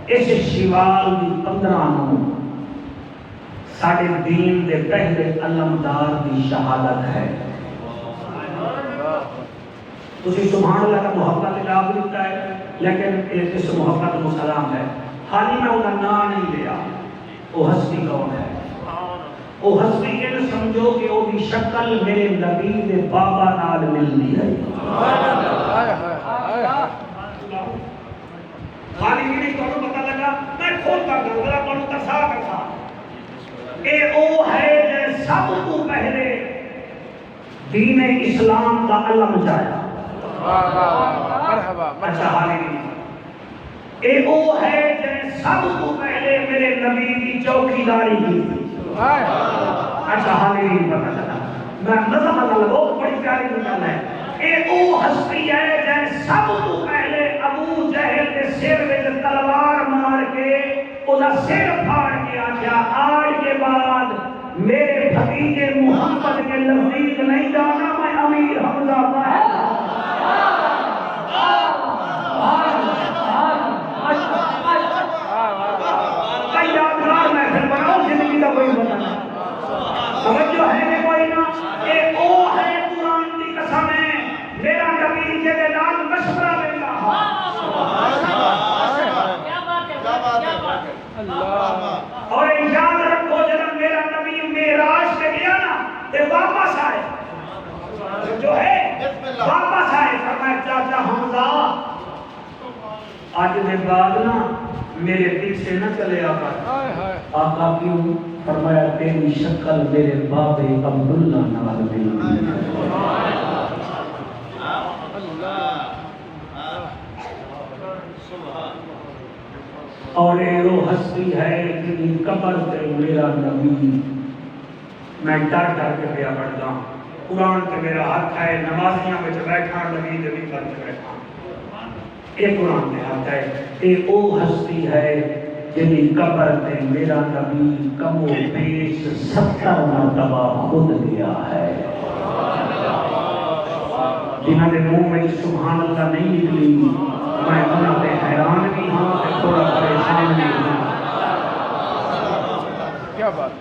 اس شوال دی 15 نو ساڑے دین دے پہلے علمدار دی شہادت ہے. تسی سبحان اللہ کا محبت لاب دیتا ہے، لیکن اس محبت کو سلام ہے. حالی میں انہا نام نہیں لیا. وہ ہستی کون ہے؟ وہ ہستی یہ سمجھو کہ وہ بھی شکل میرے نبی دے بابا نال ملنی ہے. حالی میری تو پتہ لگا میں خود کا گھر کو تسا کرتا. اے او ہے جو سب کو پہلے دین اسلام کا علم جایا. اچھا حالی اے او ہے جو سب کو پہلے میرے نبی کی چوکیداری کی. اچھا حالی پتہ چلا میں نظم پتہ لگا بڑی پیاری نکل ہے. اے او ہستی ہے جو سب کو پہلے ابو جہل کے سر میں تلوار مار کے اودا سر پھاڑ کے آیا آج کے بعد میرے بھتیجے محمد کے نزدیک نہیں جانا، میں امیر حمزہ یادگار محفل بناؤ زندگی کا کوئی بتانا توجہ ہے کہ کوئی نہ. اے او ہے قرآن کی قسم ہے میرا نبی کے نال مشورہ دیتا. اور یاد رکھو جب میرا نبی معراج سے گیا نا تے واپس آئے، جو ہے واپس آئے فرمایا چاچا حمزہ آج کے بعد نا میرے پیچھے نہ چلے آقا. آقا کیوں؟ فرمایا تیری شکل میرے باب عبداللہ نال ملتی ہے. اور یہ وہ ہستی ہے جن قبر سے میرا نبی میں ڈر ڈر کے پیا پڑھتا ہوں. قرآن سے میرا ہاتھ ہے، نمازیاں میں بیٹھا نبی نبی پر بیٹھا. یہ قرآن میں ہاتھ ہے. یہ وہ ہستی ہے جن قبر سے میرا نبی کم و بیش 70 مرتبہ خود گیا ہے. جنہوں نے منہ میں سبحان اللہ نہیں نکلی میں انہوں نے حیران بھی ہوں تھوڑا پریشان بھی ہوں. کیا بات.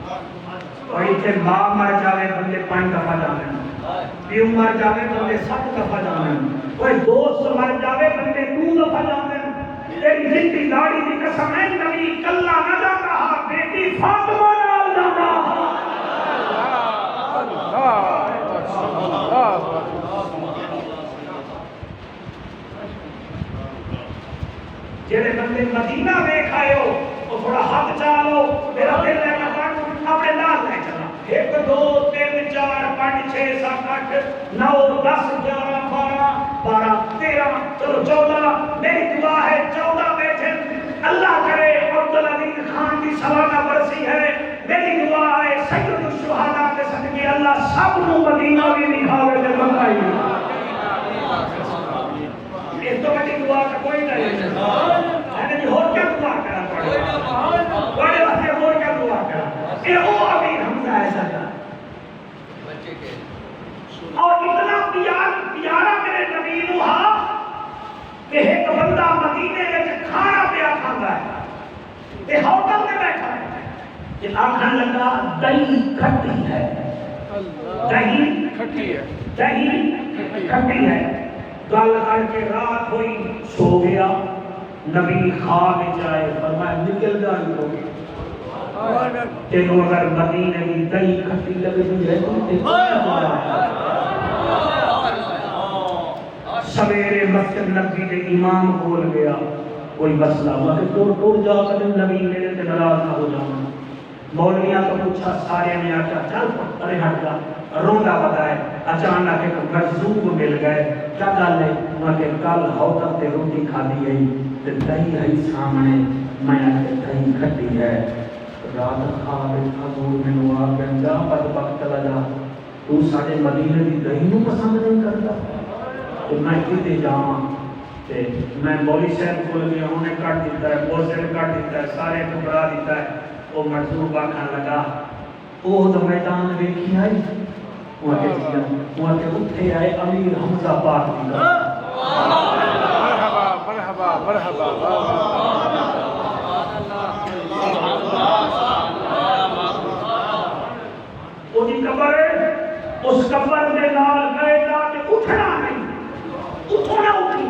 اور اسے ماں مر جاوے بندے 5 دفعہ جانے، پیو مر جاوے بندے 7 دفعہ جانے، کوئی دوست مر جاوے بندے 2 دفعہ جانے. تیری زندگی داڑھی کی قسم ہے نبی کلا نہ جاتا رہا، بیٹی فاطمہ نال جاتا. جیڑے بندے مدینہ دیکھ آئے ہو وہ تھوڑا ہاتھ چالو میرا دل ہے میں اپنے نال لے چلا. 1 2 3 4 5 6 7 8 9 10 11 12 12 13 چلو 14. میری دعا ہے 14 بیٹھے اللہ کرے عبدالعزیز خان کی سوانہ برسی ہے. میری دعا ہے سید الشہداء کے صدقے اللہ سب کو مدینہ بھی دکھاوے تے بتائیے. اس تو بڑی دعا کا کوئی نہیں ہے. اور کیا دعا کرنا پڑے بڑے واسطے اور کیا دعا کرنا. اے او امیر حمزہ ایسا تھا اور اتنا پیارا میرے نبی نو ہا کہ ایک بندہ مدینے میں کھانا پیا کھاتا ہے تے ہوٹل میں بیٹھا ہے کہ آنکھاں لگا دہی کھٹی ہے، دہی کھٹی ہے، دہی کھٹی ہے. گل کر کے رات ہوئی سو گیا. نبی خواب میں جائے فرمایا نکل جا تینوں اگر مدینے کی دہی کھٹی لگے ہے سویرے مسجد نبی کے امام بول گیا کوئی مسئلہ ہوا کہ توڑ جا کر نبی میرے سے ناراض نہ ہو جاؤں. مولویاں کو پوچھا سارے نے آکھا چل ارے ہٹ جا روندا پتا ہے. اچانک ایک مجذوب مل گئے کیا گل ہے انہاں کہ کل ہوٹل تے روٹی کھادی گئی تے دہی ہے سامنے میں کہ دہی کھٹی ہے. رات خواب حضور مینوں آ کے جا بدبخت چلا جا تو ساڈے مدینے دی دہی نوں پسند نہیں کردا تو میں کتے جاواں. تے میں مولوی صاحب کو گیا انہوں نے کٹ دیتا ہے موزن کٹ دیتا ہے سارے ٹکرا دیتا ہے. وہ مجذوب آکھن لگا وہ تو میدان ویکھی آئی وہ کہ اتھے آئے امیر حمزہ پاک دی. مرحبا مرحبا مرحبا اس قبر کے نال گئے جا کے اٹھنا نہیں، اٹھو نہ اٹھی،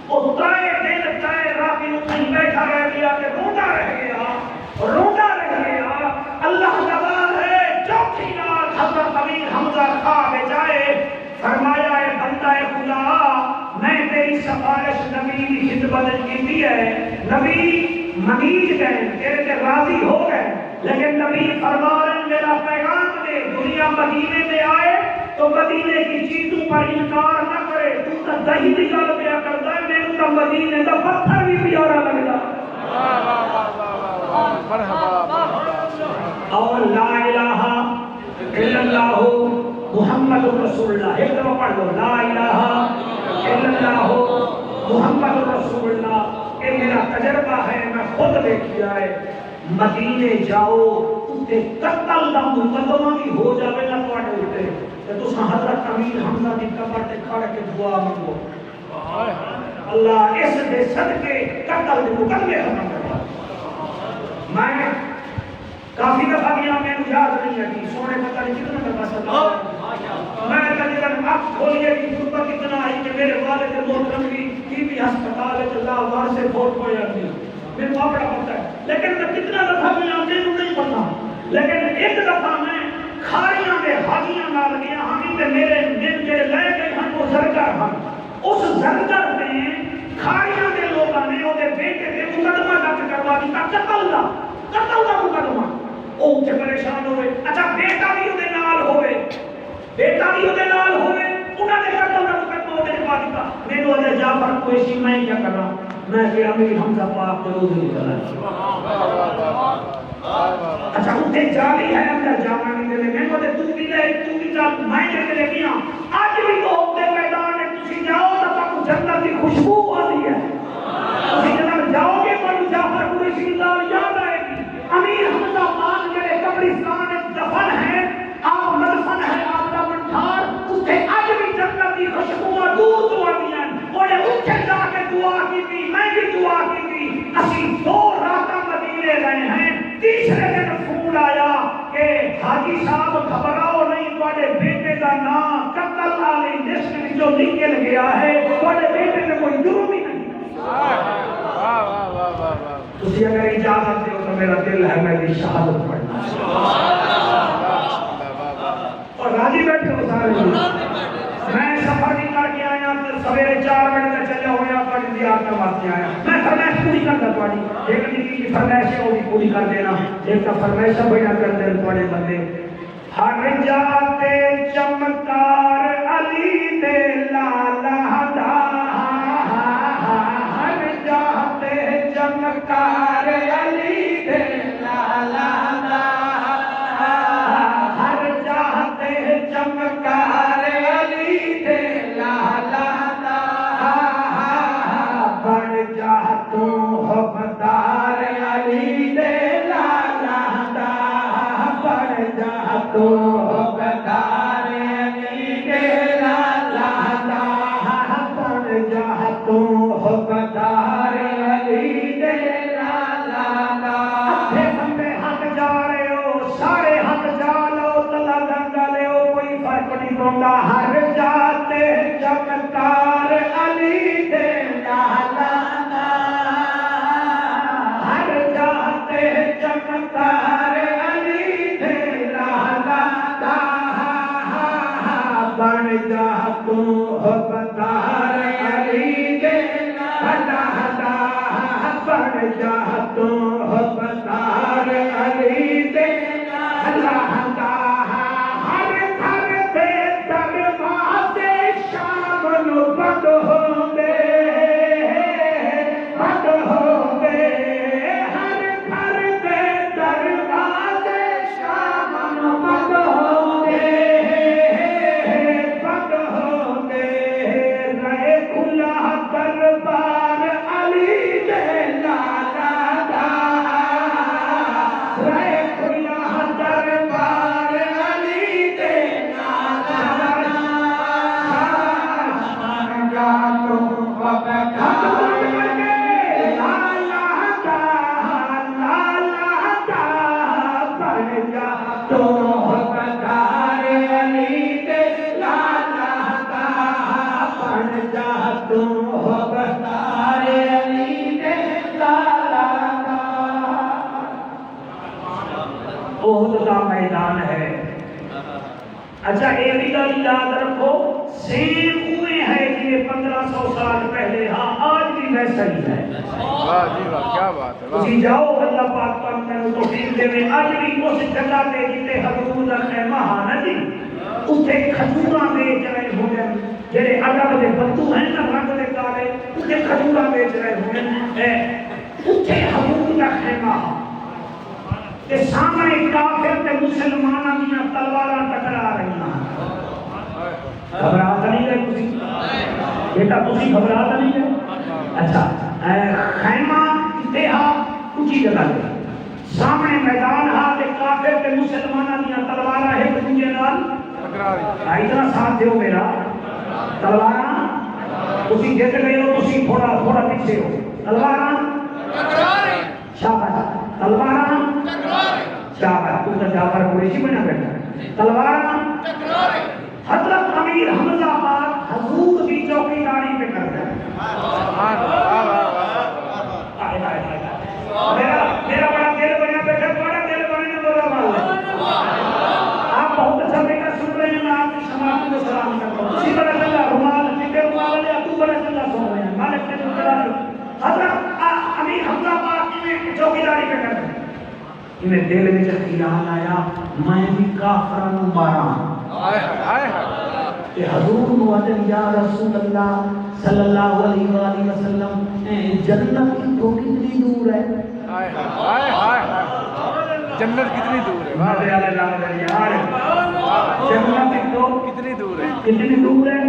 وہ ترائے دن ترائے رات اٹھیں بیٹھا رہ گیا کہ روتا رہ گیا، اللہ جواب ہے چوتھی رات حضرت امیر حمزہ خواب جائے، فرمایا اے بندہ خدا میں تیری سفارش نبی کی خدمت کی ہے، نبی منیج گئے تیرے سے راضی ہو گئے، لیکن نبی فرما رہے میرا پیغام دے، دنیا مدینے میں آئے تو مدینے کی چیزوں پر انکار نہ کرے، تو تا دہی دی گل پیا کرتا ہے، میں تو مدینے کا پتھر بھی پیارا لگتا، اور لا الہ الا اللہ محمد رسول اللہ، ایک دفعہ پڑھ لو، لا الہ الا اللہ محمد رسول اللہ، یہ میرا تجربہ ہے، میں خود دیکھیا ہے، مدینے جاؤ تے قتل دا مقدمہ بھی ہو جاوے نہ تواڈے اوتے تے تساں حضرت امیر حمزہ دی قبر تے کھڑ کے دعا منگو، اللہ اس دے صدقے قتل دے مقدمے ختم کروا۔ میں کافی دفعہ گیا، میں یاد نہیں ہے کہ سونے پتہ نہیں کتنا دفعہ ستا، میں تقریباً اب کھولیے کی خطبہ کتنا آئی کہ میرے والد محترم بھی ہسپتال ہے اللہ وار سے فوت ہو جاتی ہے، میرے کو بڑا پتہ ہے، لیکن میں کتنا دفعہ میں آپ نہیں پتا، لیکن ایک دفعہ میں کھاریاں دے حاجیاں نال گیا ہمیں تے میرے لے گئے ہم وہ زرگر ہم، اس زرگر نے کھاریاں دے لوگاں نے وہ بیٹے دے مقدمہ درج کروا دیتا، قتل دا مقدمہ، وہ اتنے پریشان ہوئے، اچھا بیٹا بھی وہ نال ہوئے، انہوں نے قتل دا مقدمہ وہ لکھوا دیتا، میں نے وجہ جعفر کوئی میں کیا کر رہا ہوں، میں کہ امیر حمزہ پاک درود نہیں کرنا، اچھا اتنے جالی ہے اندر جانا نہیں دے، میں نے تو بھی جا میں لے گیا، آج بھی تو ہوتے میدان میں تسی جاؤ تو تک جنت کی خوشبو آتی ہے، تسی جنت جاؤ گے پر جعفر قریشی اللہ یاد آئے گی، امیر حمزہ پاک جڑے قبرستان دفن ہے، آپ مدفن ہے آپ کا منٹھار، اس سے آج بھی جنت کی خوشبو دور تو آتی ہیں، انہیں اٹھے جا کے دعا کی تھی، میں بھی دعا کی تھی، اسی 2 راتاں مدینے رہے ہیں، تیسرے دن فون آیا کہ حاجی صاحب گھبراؤ نہیں، تواڈے بیٹے کا نام قتل والی لسٹ میں جو نکل گیا ہے، تواڈے بیٹے میں کوئی جرم ہی نہیں۔ تسی اگر اجازت دو تو میرا دل ہے میں بھی شہادت پڑھنا، اور راضی بیٹھے ہو سارے، میں سفر نہیں کر کے آیا سویرے 4 بجے تک چلے ہویا پر زیارت کا واسطے آیا، میں فرمائش پوری کرتا تواڈی، ایک دن کی فرمائش ہے وہ بھی پوری کر دینا، ایک کا فرمائش بیان کر دے تواڈے بندے، ہر جاتے چمکار علی دے لالا دا، ہر جاتے چمکار علی دے لالا دا، ہر جاتے چمکار علی دے لالا دا، بن جا تو حبدار علی دے لالا دا، بن جا تو حبدار علی دے لالا دا، بن جا تو حبدار علی دے لالا دا، اچھے بندے حق جا رہے ہو، سارے حق جا لو، تلا گنگا لے ہو، کوئی فرق نہیں پڑتا، ہر جاتے چمکار علی دے لالا دا، ہر جاتے چمکار علی دے لالا دا، بن جا تو حبدار علی دے لالا دا، بن جا تو حبدار علی دے لالا دا، ہر گھر دے دروازے شام نو بند ہوندے، بند ہوندے، ہر گھر دے دروازے شام نو بند ہوندے، بند ہوندے، رہے کھلا دربار علی دے لالا دا، رہے کھلا دربار علی دے لالا دا، بن جا تو حبدار علی لالا دا، لالا دا، بن جا تو حبدار علی دے تم ہو بستارے علی دے لالا کا احد کا میدان ہے. اچھا ایک بھی گل یاد رکھو سیم ہوئے ہے یہ 1500 سال پہلے ہاں آج بھی ویسا ہی ہے. واہ جی واہ کیا بات ہے. تسی جاؤ اللہ پاک کا میں توفیق دے میں اج بھی اس جگہ تے جتے حضور دا خیمہ ہاں نا جی اتھے کھجوراں بیچ رہے ہوئے جڑے عرب دے بندو ہیں نا رنگ دے کالے اتھے کھجوراں بیچ رہے ہوئے اتھے حضور دا خیمہ تے سامنے کافر تے مسلماناں دیاں تلواراں ٹکرا رہی ہیں. گھبرا تو نہیں گئے تسی بیٹا تسی گھبرا تو نہیں گئے. اچھا خیمہ اتہا اونچی جگہ تے سامنے میدان ہا تے کافر تے مسلماناں دیاں تلواراں ایک دوجے نال ٹکرا رہی. اتنا ساتھ دیو میرا تلواراں تسی جت گئے ہو تسی تھوڑا تھوڑا پیچھے ہو تلواراں ٹکرا رہی. شاباش تلواراں ٹکرا رہی. شاباش تو جعفر قریشی بنا بیٹھا تلواراں ٹکرا رہی. حضرت امیر حمزہ پاک حضور کی چوکیداری پہ کرتے ہیں. میرا بڑا دل بنا بیٹھا بڑا دل بنے بولا مالا آپ بہت اچھا بیٹا سن رہے ہیں. میں آپ کی سماعت کو سلام کرتا ہوں. اسی بڑا چلا رومال چکے رومال لے تو بڑا چلا سن رہے ہیں مالک نے چلا. حضرت امیر حمزہ پاک کی چوکیداری پہ کرتے ہیں. انہیں دل میں خیال آیا میں بھی کافروں مارا کہ حضور موعدن یا رسول اللہ صلی اللہ علیہ وآلہ وسلم جنت کی تو کتنی دور ہے. جنت کتنی دور ہے. جنت تو کتنی دور ہے. کتنی دور ہے.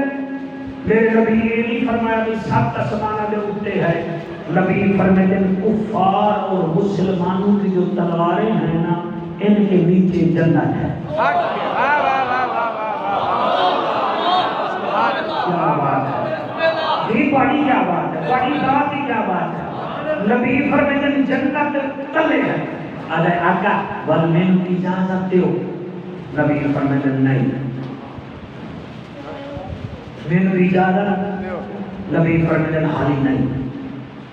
میرے نبی یہ نہیں فرمایا کہ 7 آسمانوں کے اوپر ہے. نبی فرماتے ہیں کفار اور مسلمانوں کی جو تلواریں ہیں نا ان کے نیچے جنت ہے. کیا بات ہے یہ بڑی کیا بات ہے بڑی بات ہی کیا بات ہے. نبی فرماتے ہیں جنت تلے ہے. ارے آقا ول میں اجازت دیو. نبی فرماتے ہیں نہیں میں اجازت. نبی فرماتے ہیں حالی نہیں.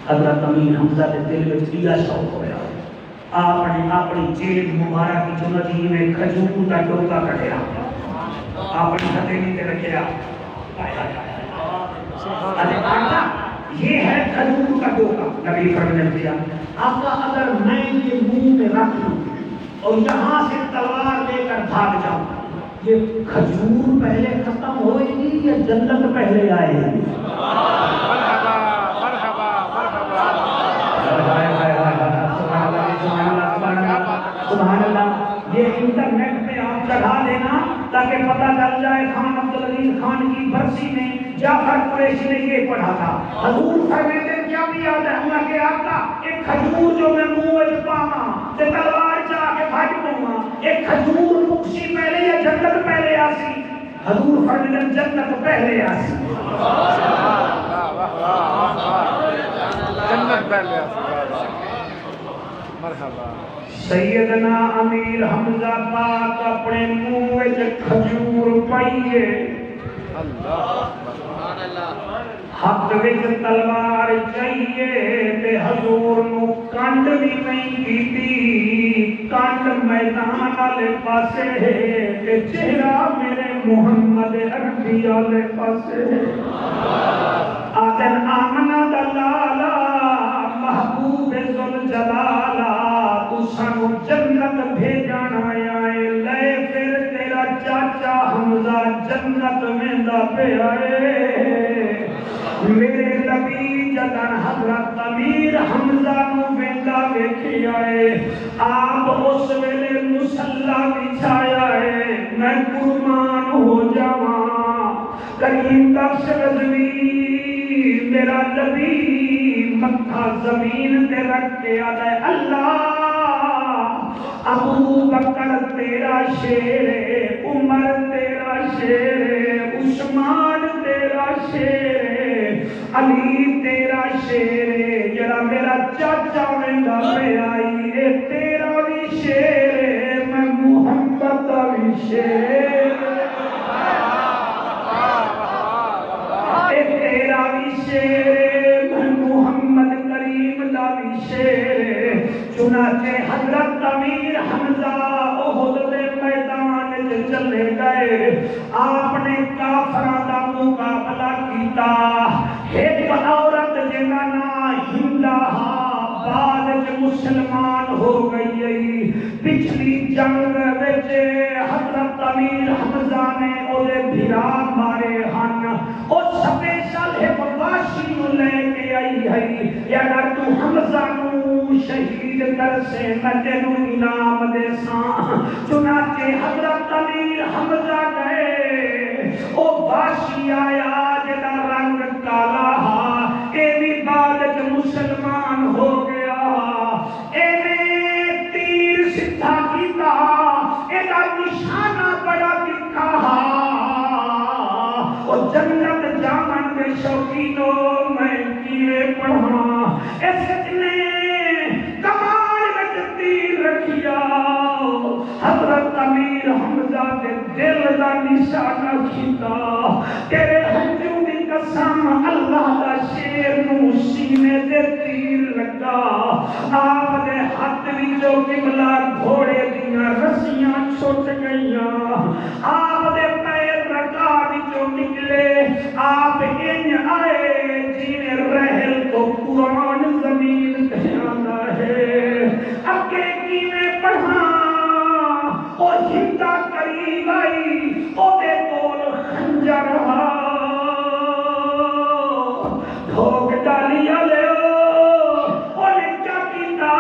حضرت امیر حمزہ کے دل میں دیا شوق ہویا. آپ نے اپنی جیب مبارک کی چمڑی میں کھجور کا ٹوکا کٹیا اپنی ہتھیلی تے رکھیا. یہ ہے کھجور کا ٹوکا. نبی فرماتے ہیں آقا اگر میں یہ منہ میں رکھ لوں اور یہاں سے تلوار لے کر بھاگ جاؤں یہ کھجور پہلے ختم ہوئے گی یا جنت پہلے آئے گی. سبحان اللہ. یہ انٹرنیٹ پہ آپ چڑھا دینا تاکہ پتہ چل جائے خان عبدالعزیز خان کی برسی میں جعفر قریشی نے یہ پڑھا تھا. حضور فرماتے ہیں کیا بھی یاد ہے اللہ کے آقا ایک کھجور جو میں منہ وچ پاواں تے تلوار چلا کے بھاگ پاواں ایک کھجور مکسی پہلے یا جنت پہلے آسی. حضور فرماتے ہیں جنت پہلے آسی. جنت پہلے آسی. مرحبا. سیدنا امیر حمزہ پاک اپنے منہ وچ کھجور پائیے. ہاتھ وچ تلوار چاہیے تے حضور نو کنڈ بھی نہیں کیتی. کنڈ میدان والے پاسے تے چہرہ میرے محمد عربی والے پاسے. آدن آمنہ دلالا محبوب ذوالجلالہ تو سانو جنت بھیجن آیا ہے. لے پھر تیرا چاچا حمزہ جنت میں دا پہ آئے. میرے نبی جدن حضرت امیر حمزہ نو ویندا ویکھی آئے آپ اس ویلے مصلا بچھایا ہے. میں قربان ہو جاواں کریم بخش رضوی میرا نبی متھا زمین تے رکھ کے آدھے اللہ ابو بکر تیرا شیر ہے عمر تیرا شیر ہے عثمان تیرا شیر ہے علی تیرا شیر ہے. جڑا میرا چاچا ویندا پہ آئی اے تیرا بھی شیر ہے میں محمد دا بھی شیر. چنانچہ حضرت امیر حمزہ احد دے میدان وچ چلے گئے، آپ نے کافراں دا مقابلہ کیتا۔ ایک عورت جنہاں نام ہندا بعد وچ مسلمان ہو گئی، پچھلی جنگ وچ حضرت امیر حمزہ نے اودے بھرا مارے ہن، او سپیشل ایک واشی نو لے کے آئی ہے، اگر تو حمزہ نو شہید کر سے میں تینوں انعام دے ساں۔ چنانچہ حضرت امیر حمزہ گئے، او واشی آیا جدا رنگ کالا ہا، اے بھی بعد وچ مسلمان ہو گیا، اے نے تیر سدھا کیتا، اے دا نشانہ بڑا تکھا ہا، او جنت جامن دے شوقینو میں کیے پڑھا، اس نے کمال وچ تیر رکھیا، حضرت امیر حمزہ دے دل دا نشانہ کیتا، تیرے ہنجو دی قسم اللہ دا شیر نو سینے دے تیر لگا، آپ دے ہاتھ وچوں قبلہ گھوڑے دیاں رسیاں چھٹ گئیاں، آپ دے پیر رکا وچوں نکلے، آپ انج آئے جیویں رحل تو قرآن زمین تے آندا ہے، اگے کیویں پڑھاں او ہندا قریب آئی، او دے کول خنجر ہا، ٹھوک ڈالی لو، او نے کیا کیتا،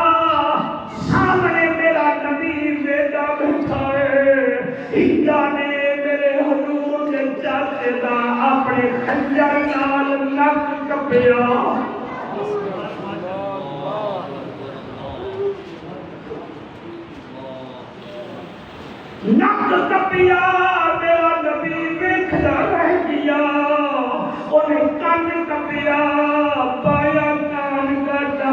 سامنے میرا نبی بیٹا بیٹھا ہے، ہندا نے میرے حضور کے چاچے دا اپنے خنجر نال نک کپیا، نک کپیا، میرا نبی ویکھدا رہ گیا، انہیں کان کپیا، پایا کان کٹا،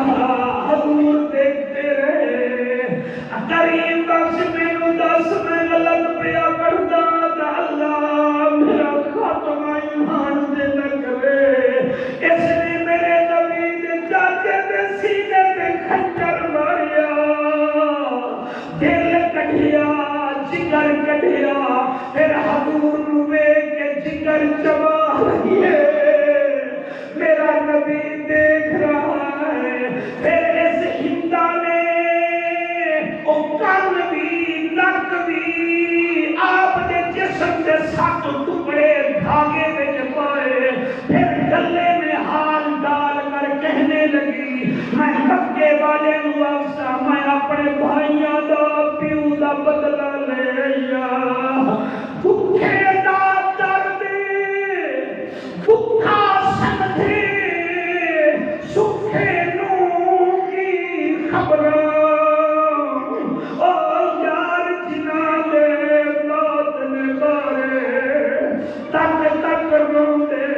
حضور دیکھتے رہے، کریم بخش مینوں دس میں غلط پیا کردا تے اللہ میرا خاتمہ ایمان دے نہ کرے، اس نے میرے نبی دے چاچے دے سینے تے خنجر ماریا، دل کٹیا، جگر کٹیا، پھر حضور نو ویکھ کے جگر چبا رہی ہے، میرا نبی دیکھ رہا ہے، پھر اس ہندا نے او کان بھی نک بھی آپ دے جسم دے 7 ٹکڑے دھاگے وچ پائے، پھر گلے میں ہال ڈال کر کہنے لگی، میں مکے والے نو آسا، میں اپنے بھائیاں دا پیو دا بدلہ لے آیا، بھوکے دا درد بھوکا سمجھے، سکھے نو کی خبراں، او یار جنہاں دے موت نے بارے تک تک روندے،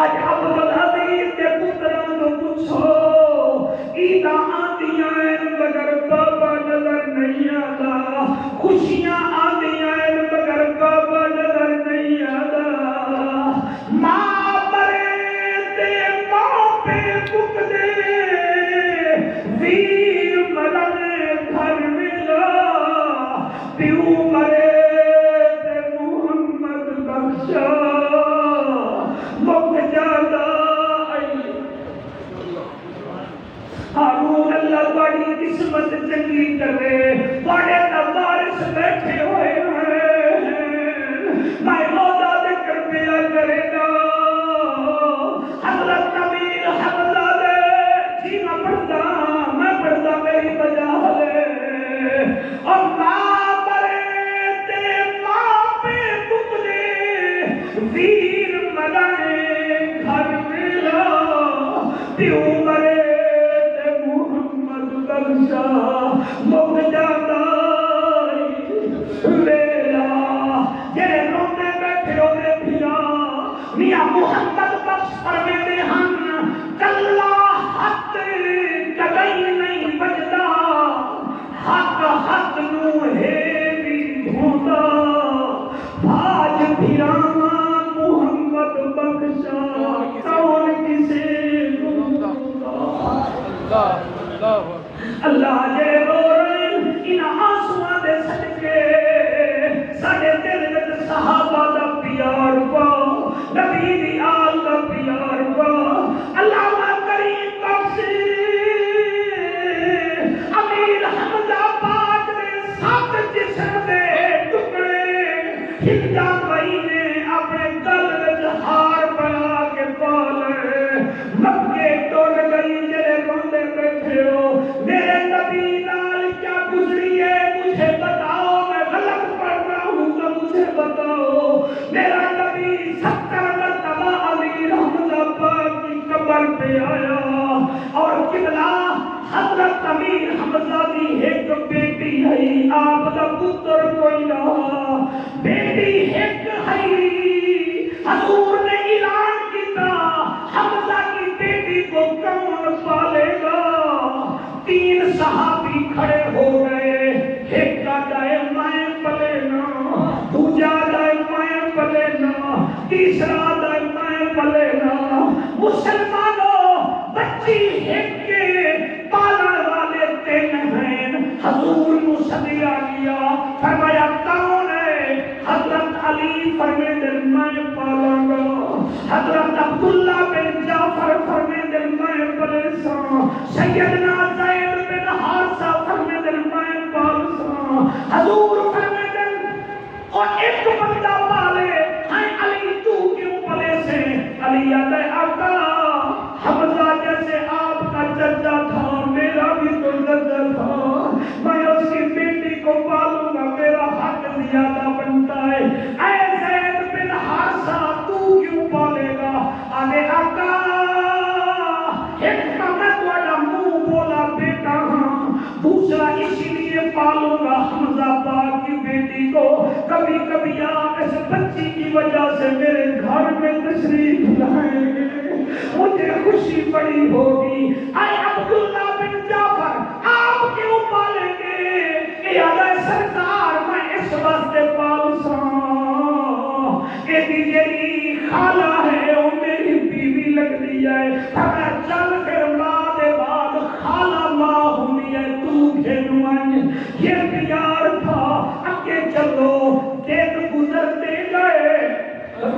آج عبدالعزیز کے پتراں نو پوچھو، عیداں آندیاں ہیں مگر بابا نظر نہیں آتا، خوشیاں آندیاں ہیں مگر بابا نظر نہیں آتا، ماں مرے تے ماں پہ بک دے، ویر مرے گھر ملا، پیو مرے تے محمد بخشا، مک جاتا ہارون اللہ بڑی قسمت چنگی کرے، بڑے وارث بیٹھے ہوئے ہیں، میں مولا ذکر پیا کرے گا، حضرت امیر حمزہ دے جی میں پڑھتا میری بجا لے، اور ماں مرے تے ماں پہ بک دے، ویر مرانے گھر ملا، پیو مرے بخشا، مک جاتا ویلا، جڑے روندے بیٹھے ہوئے بھیا، اللہ جے رو رہے ان آنسواں دے صدقے ساڈے دل وچ صحابہ دا پیار پاؤ نبی دی آل دا پیار پاؤ علامہ کریم تفسیر امیر حمزہ پاک نے 7 جسم دے ٹکڑے ہندا بھائی نے اپنے گل وچ ہار بنا کے پالے مکے ٹر گئی جڑے روندے بیٹھے ہو میرے نبی نال کیا گزری ہے مجھے بتاؤ میں غلط پڑھ رہا ہوں تو مجھے بتاؤ میرا نبی 70 مرتبہ امیر حمزہ پاک کی قبر پہ آیا اور قبلہ حضرت امیر حمزہ دی ایک بیٹی ہے آپ دا پتر کوئی نہ بیٹی ایک ہے حضور نے اعلان کیا حمزہ کی بیٹی کو کون پالے گا 3 صحابی کھڑے ہو گئے ایک کا جائے میں پلے نا دوجا جائے میں پلے نا تیسرا جائے میں پلے نا مسلمانوں بچی ایک کے پالن والے 3 ہیں حضور کو صدیہ لیا فرمایا کون ہے حضرت علی فرمیندے میں پالاں گا حضرت عبداللہ بن جعفر فرمیندے میں پلساں سیدنا زید بن حارثہ فرمیندے میں پالساں حضور فرمیندے اور ایک بندہ پالے ہیں علی تو کیوں پلے سے علی آدھے آقا حمزہ جیسے آپ کا چچا تھا میرا بھی تو چچا تھا میں اس کی بیٹی کو پالوں گا میرا حق زیادہ بنتا ہے اے زید بن حارثہ تو کیوں پالے گا آگے آقا ایک کا میں تھوڑا منہ بولا بیٹا ہاں دوسرا اسی لیے پالوں گا حمزہ پاک کی بیٹی کو کبھی کبھی آپ اس بچی کی وجہ سے میرے گھر میں تشریف لائیں گے مجھے خوشی بڑی ہوگی اے عبداللہ بن جعفر آپ کیوں پالیں گے کہ اللہ سرکار میں اس واسطے پالساں کہ دیجیری خالہ ہے وہ میری بیوی لگ دی ہے اگر چل پھر ماں دے بعد خالہ ماں ہوئی ہے تو گھنوان یہ پیار تھا اگے چلو دن گزرتے گئے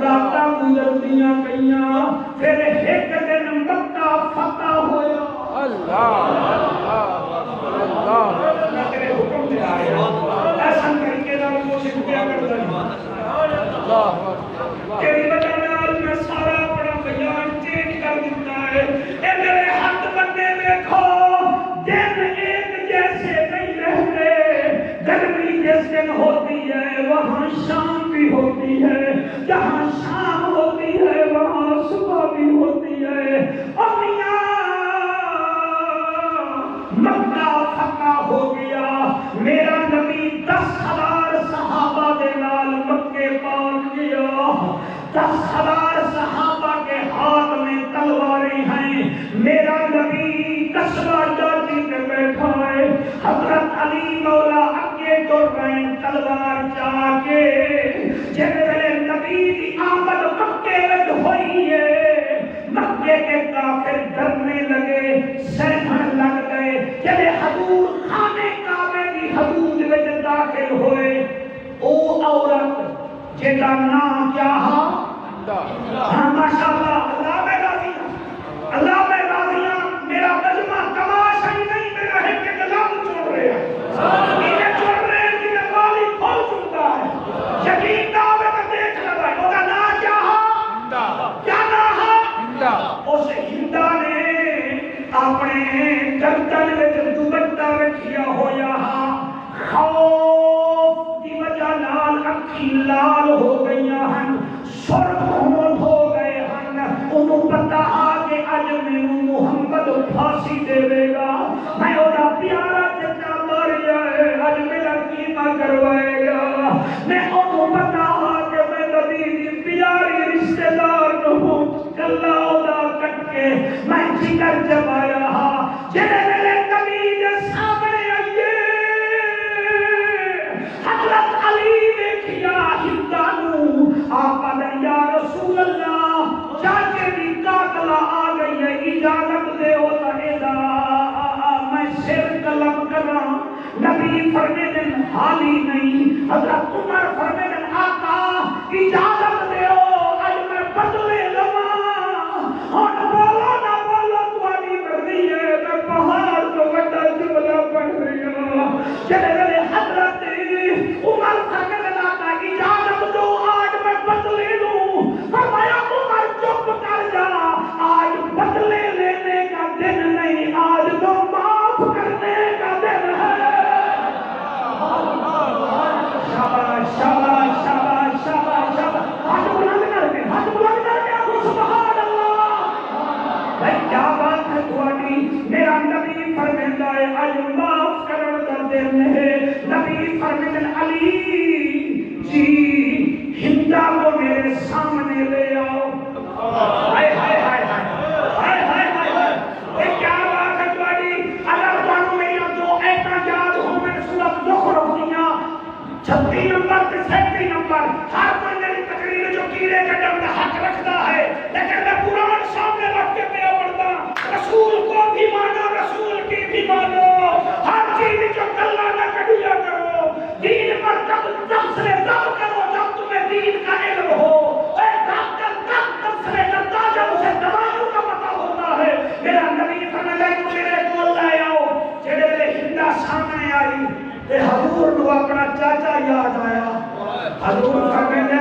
راتاں گزرتیاں گئیاں پھر ایک دن مکہ فتح ہویا اللہ میں تیرے حکم دے آیا ایسا طریقے نال کوشش کیا کرتا ہوں تیری وجہ نال میں سارا اپنا بیان چینج کر دیتا ہے اے میرے ہاتھ بندے دیکھو دن ایک جیسے نہیں رہتے گرمی جس دن ہوتی ہے وہاں شام بھی ہوتی ہے جہاں شام ہوتی ہے وہاں صبح بھی ہوتی ہے اور میاں مکہ فتح ہو گیا میرا نبی 10,000 صحابہ دے نال مکے پہنچ گیا 10,000 صحابہ کے ہاتھ میں تلواریں ہیں میرا نبی قصبہ جاتی پہ بیٹھا ہے حضرت علی مولا اگے ٹر رہے تلوار چاہ کے جب نبی دی آمد مکے وچ ہوئی ہے مکے کے کافر ڈرنے لگے سہمن لگ گئے جب حضور خانے کعبے کی حدود وچ داخل ہوئے او عورت جیدا نام کیا ہاں ماشاءاللہ اللہ میں راضی ہوں اللہ میں راضی ہوں میرا مجمع تماشا ہی نہیں میرا ہے کہ کلام چھوڑ رہے ہیں انہیں چھوڑ رہے ہیں جنہیں والی کھول چکتا ہے یقین دعوے کا دیکھ لگا ہے وہ کا نام کیا ہاں کیا نام ہاں اس ہندہ نے اپنے گردن وچ دوپٹہ رکھیا ہویا ہاں خوف دی وجہ نال اکھی لال ہو گئیاں ہیں سرخ ہو گئے ہیں انہوں پتہ آگے اج میں محمد پھانسی دے گا میں اوڑا پیارا چچا ماریا ہے اج میرا قیمہ کروائے گا میں انہوں پتہ آگے میں نبی دی پیاری رشتہ دار نہوں کلا اوڑا کٹ کے میں جگر جبایا ہاں جنہیں میرے نبی دے سامنے آئیے حضرت علی نے کیا ہندانو آپا نے یار نبی فرمیدن حالی نہیں. حضرت عمر فرمیدن آقا اجازت دیو اج میں بدلے لواں. ہن بولو نہ بولو تہاڈی مرضی ہے. میں پہاڑ تو بڑا جملہ پڑھ رہی ہوں. جڑے حضرت عمر فرمیدن آقا اجازت دو آج میں بدلے لوں. فرمایا عمر چپ کر جا. آج بدلے لینے کا دن نہیں, آج تو معاف کرنے کا دن ہے. شاباش شاباش شاباش شاباش شاباش. ہاتھ بلند کر کے, ہاتھ بلند کر کے آخو سبحان اللہ. بھائی کیا بات ہے تھوڑی. میرا نبی فرمیندہ ہے اج معاف کرن دا دن ہے. نبی فرمیندن علی جی ہندا کو میرے سامنے لے آؤ. ہائے ہائے ہائے ہائے ہائے ہائے ہائے. یہ کیا بات ہے تھوڑی. اگر تانوں میری جو ایسا یاد ہو میں سورۃ زخرف دیاں 36 نمبر تے 37 نمبر ہر بندے دی تقریر جو کیڑے کڈن دا حق رکھدا ہے, لیکن میں قرآن سامنے رکھ کے پیا پڑھدا. رسول کو بھی مانو, رسول کی بھی مانو. ہر چیز جو گلا نہ کڈیا کرو. دین پر تبصرے تب کرو جب تمہیں دین کا علم ہو. اے ڈاکٹر تب تبصرے کرتا جب اسے دوائیوں کا پتہ ہوتا ہے. میرا نبی فرمایا میرے کول لے آؤ. جڑے ہندا سامنے آئی تے حضور کو اپنا چاچا یاد آیا. حضور فرماتے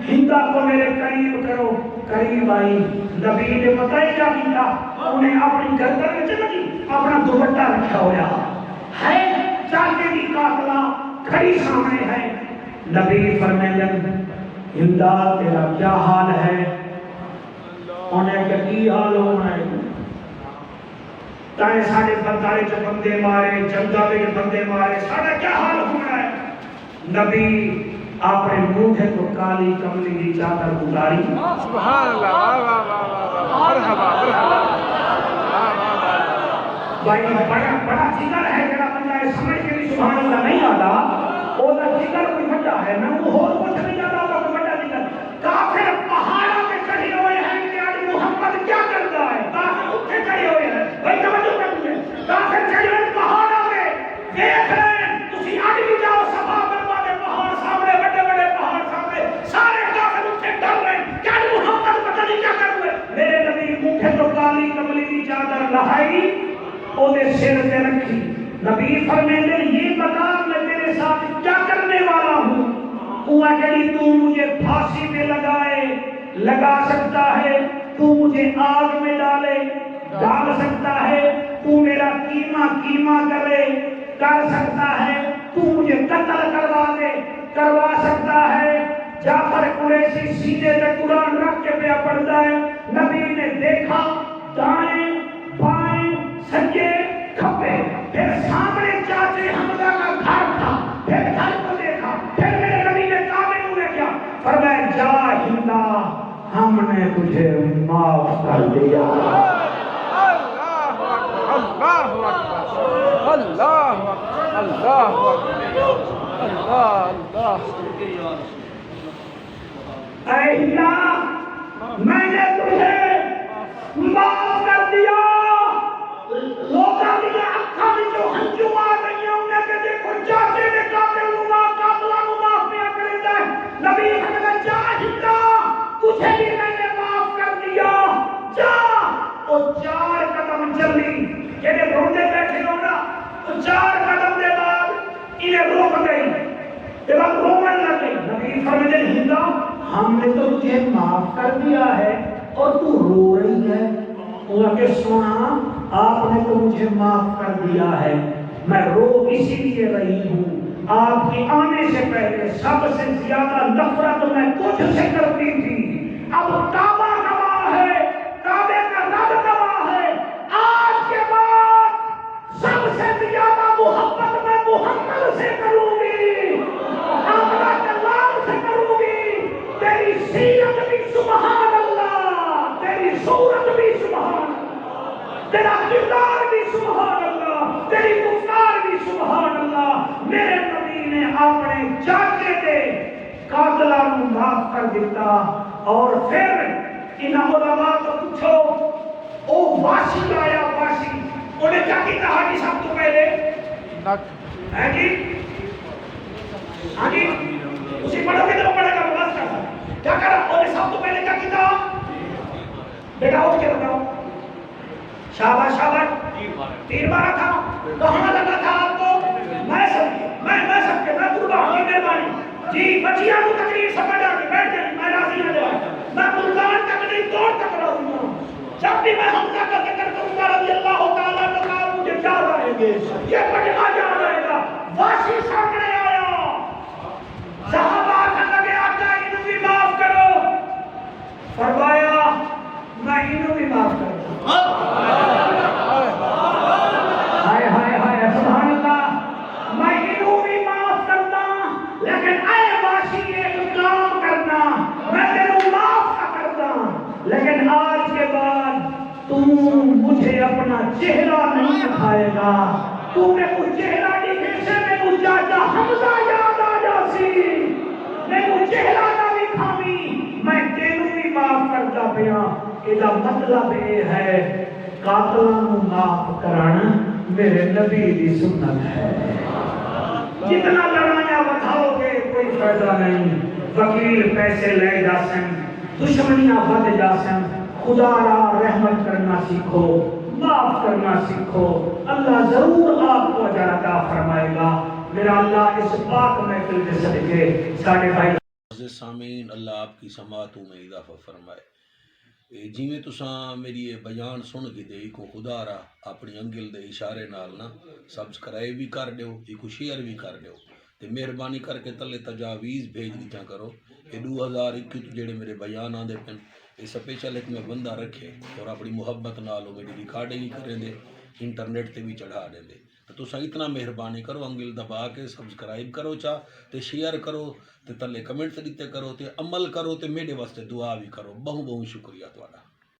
ہندا کو میرے قریب کرو. قریب آئی. نبی نے پتہ ہی کیا کیا, انہیں اپنی گردن میں لگی اپنا دوپٹہ رکھا ہوا ہے. چاچے کی قاتلہ کھڑی سامنے ہے. نبی فرماتے ہندا تیرا کیا حال ہے. انہیں کہ کی حال ہونا ہے. تائیں ساڑھے بندارے جو بندے مارے, جنگا میں جو بندے مارے, ساڑھا کیا حال ہونا ہے. نبی اپنے منہ کو کالی کملی کی چادر اتاری. سبحان اللہ. واہ واہ واہ واہ. مرحبا مرحبا. واہ واہ واہ. بھائی بڑا جگر ہے جڑا بندہ سمجھ کے بھی سبحان اللہ نہیں آتا. وہ جگر کوئی بڑا ہے, میں وہ اور کچھ نہیں جاتا ہوگا کوئی بڑا جگر. کافر پہاڑوں پہ چڑھے ہوئے ہیں کہ آج محمد کیا کرتا ہے. کافر اٹھے چڑھے ہوئے ہیں. بھائی توجہ کریں, کافر چڑھے ہوئے پہاڑوں پہ دیکھ رہے ہیں. تسی آج بھی جاؤ صفا مروا کے پہاڑ سامنے, بڑے بڑے پہاڑ سامنے, سارے کافر اٹھے ڈر رہے ہیں کہ آج محمد پتہ نہیں کیا کر ہوئے. میرے نبی منہ تو کالی کملی کی چادر لہائی, اونے سر پہ رکھی. نبی فرماتے یہ بتا میں تیرے ساتھ کیا کرنے والا ہوں. وہ کہی تو مجھے پھانسی پہ لگا سکتا ہے, تو مجھے آگ میں ڈال سکتا ہے, تو میرا کیما کر سکتا ہے, تو مجھے قتل کروا سکتا ہے. جعفر قریشی سینے پہ قرآن رکھ کے پیا پڑھتا ہے. نبی نے دیکھا دائیں بائیں سجے کھپے, پھر سامنے چاچے حمزہ کا گھر تھا, پھر گھر کو دیکھا, پھر میرے نبی نے کعبے نے کیا فرمایا جا ہندا ہم نے تجھے معاف کر دیا. اللہ اکبر اللہ اکبر اللہ اکبر اللہ اللہ. اے ہندا میں نے تجھے معاف کر دیا. لوگاں دی اکھاں وچوں ہنجو آ گئے, انہاں کہ دیکھو چاچے نے قاتل نو معاف پیا کردا ہے. نبی فرمایا جا ہندا تجھے بھی میں نے معاف کر دیا. جا. او 4 قدم چلی. جڑے روندے بیٹھے ہو نا, تو 4 قدم دے بعد انہیں روک گئی, تے بعد رونے لگے. نبی فرماتے ہندا ہم نے تو تجھے معاف کر دیا ہے اور تو رو رہی ہے. انہوں نے سنا آپ نے تو مجھے معاف کر دیا ہے, میں رو اسی لیے رہی ہوں. آپ کے آنے سے پہلے سب سے زیادہ نفرت میں تجھ سے کرتی تھی. اب کعبہ گواہ ہے, کعبے کا رب گواہ ہے. آج کے بعد سب سے زیادہ محبت میں محمد سے کروں گی, آقا کے نام سے کروں گی. تیری سیرت بھی سبحان اللہ, تیری صورت بھی سبحان اللہ, تیرا کردار بھی سبحان اللہ, تیری گفتار بھی سبحان اللہ. میرے نبی نے اپنے چاچے کے قاتلہ کو معاف کر دیتا. اور پھر ان علماء کو پوچھو, او واشی آیا, واشی انہیں کیا کہا کہ سب تو پہلے ہے جی ہاں جی اسی پڑھو گے تو پڑھے گا بس کر کیا کرا اور سب تو پہلے کیا کیا بیٹا اٹھ کے بتاؤ شاباش شاباش تیر مارا تھا کہاں لگا تھا آپ کو میں سب کے میں قربان کی مہربانی جی بچیاں کو تقریر سمجھ آ گئی بیٹھ جائیں میں راضی ہوں میں ملتان تک نہیں توڑ تک راضی ہوں جب بھی میں حمزہ کا ذکر کروں گا رضی اللہ تعالیٰ عنہ کا مجھے یاد آئیں گے یہ پڑھنا یاد آئے گا واشی سامنے آیا صحابہ کہنے لگے آقا انہوں بھی معاف کرو فرمایا میں انہوں بھی معاف کروں ہائے ہائے ہائے سبحان اللہ میں انہوں بھی معاف کرتا لیکن اے واشی ایک کام کرنا میں تیروں معاف نہ کرتا لیکن آج کے بعد مجھے اپنا چہرہ نہیں دکھائے گا تو میں کچھ چہرہ نہیں سے میں کچھ جاتا حمزہ یاد آ جاسی میں کچھ چہرہ نہ دکھاوی میں تینوں بھی معاف کرتا پیا یہ مطلب یہ ہے قاتلاں نوں معاف کرنا میرے نبی دی سنت ہے جتنا لڑائیاں بتاؤ گے کوئی فائدہ نہیں وکیل پیسے لے جاسن دشمنیاں بڑھ جاسن خدا را رحمت کرنا سیکھو معاف کرنا سیکھو اللہ ضرور آپ کو اجر عطا فرمائے گا میرا اللہ اس پاک محفل کے صدقے ساڑھے بھائی عزیز سامعین اللہ آپ کی سماعتوں میں اضافہ فرمائے جی میں تساں میری یہ بیان سن کے دے کو خدا را اپنی انگل دے اشارے نال نا سبسکرائب بھی کر دیو ایک شیئر بھی کر دیو تے مہربانی کر کے تلے تجاویز بھیج دیتا کرو کہ 2021 جڑے میرے بیان آندے پن یہ سپیشل ایک میں بندہ رکھے اور اپنی محبت نالو میری ریکارڈنگ کریں دے انٹرنیٹ تے بھی چڑھا دیں دے تو تساں اتنا مہربانی کرو انگل دبا کے سبسکرائب کرو چا تے شیئر کرو تے تلے کمنٹ دیتے کرو تے عمل کرو تے میرے واسطے دعا بھی کرو بہت بہت شکریہ تہاڈا